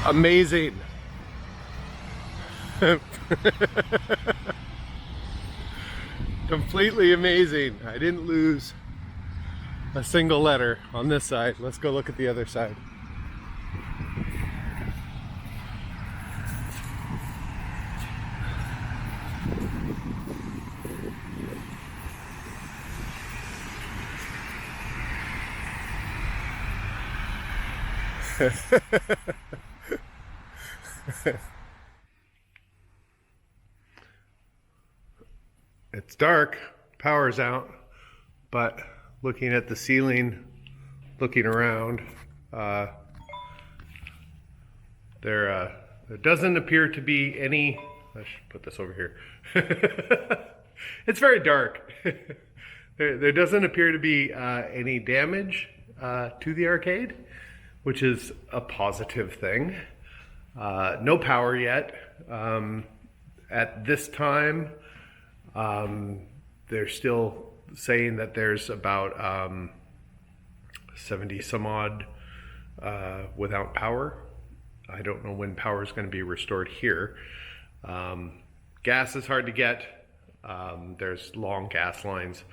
Amazing. Completely amazing. I didn't lose a single letter on this side. Let's go look at the other side. It's dark, power's out, but looking at the ceiling, looking around, there doesn't appear to be any, I should put this over here. It's very dark. There doesn't appear to be any damage to the arcade, which is a positive thing. No power yet. At this time, they're still saying that there's about 70 some odd without power. I don't know when power is going to be restored here. Gas is hard to get. There's long gas lines.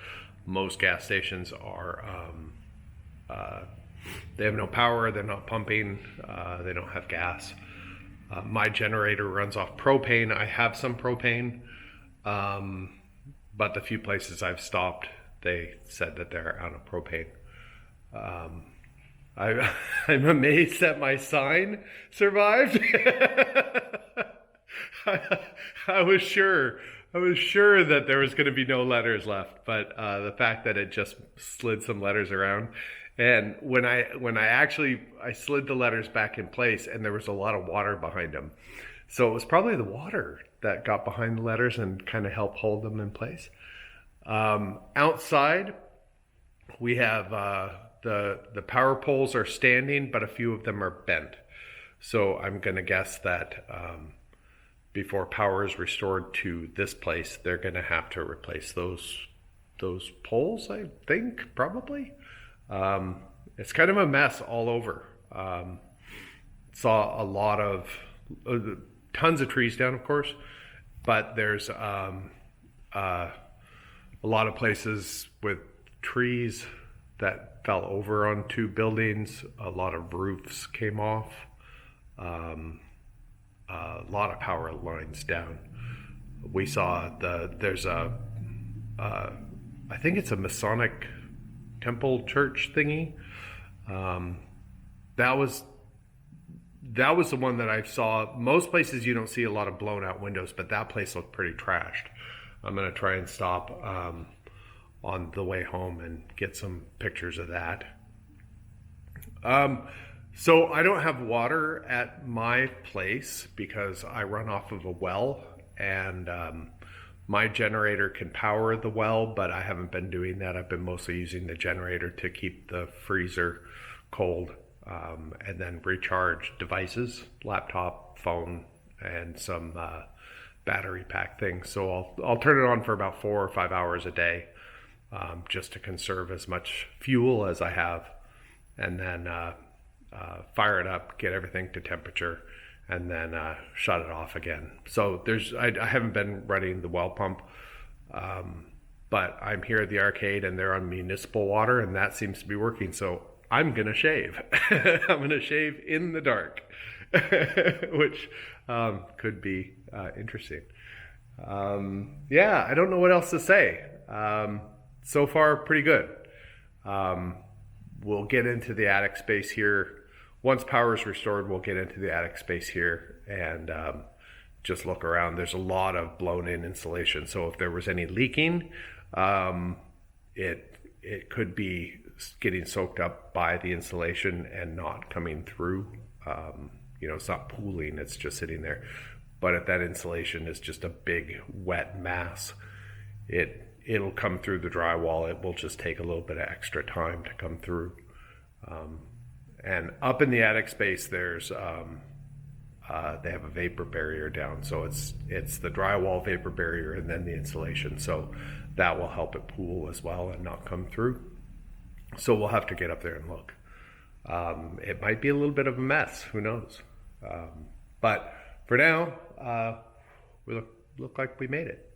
Most gas stations are, they have no power, they're not pumping, they don't have gas. My generator runs off propane. I have some propane. But the few places I've stopped, they said that they're out of propane. I'm amazed that my sign survived. I was sure that there was going to be no letters left, but the fact that it just slid some letters around, and when I slid the letters back in place, and there was a lot of water behind them, so it was probably the water that got behind the letters and kind of helped hold them in place. Outside, we have the power poles are standing, but a few of them are bent. So I'm going to guess that before power is restored to this place, they're going to have to replace those poles, I think, probably. It's kind of a mess all over. Saw a lot of tons of trees down, of course, but there's a lot of places with trees that fell over onto buildings. A lot of roofs came off. A lot of power lines down. We saw there's a I think it's a Masonic temple church thingy. That was the one that I saw. Most places you don't see a lot of blown out windows, but that place looked pretty trashed. I'm going to try and stop on the way home and get some pictures of that. So I don't have water at my place because I run off of a well, and my generator can power the well, but I haven't been doing that. I've been mostly using the generator to keep the freezer cold, and then recharge devices, laptop, phone, and some battery pack things. So I'll turn it on for about 4 or 5 hours a day, just to conserve as much fuel as I have, and then fire it up, get everything to temperature, and then shut it off again. So I haven't been running the well pump, but I'm here at the arcade and they're on municipal water, and that seems to be working. So I'm gonna shave. I'm gonna shave in the dark, which could be interesting. Yeah, I don't know what else to say. So far, pretty good. We'll get into the attic space here. Once power is restored, we'll get into the attic space here and just look around. There's a lot of blown in insulation. So if there was any leaking, it could be getting soaked up by the insulation and not coming through. It's not pooling, it's just sitting there. But if that insulation is just a big wet mass, it'll come through the drywall. It will just take a little bit of extra time to come through. And up in the attic space, there's they have a vapor barrier down, so it's the drywall vapor barrier and then the insulation, so that will help it pool as well and not come through. So we'll have to get up there and look. It might be a little bit of a mess, who knows? But for now, we look like we made it.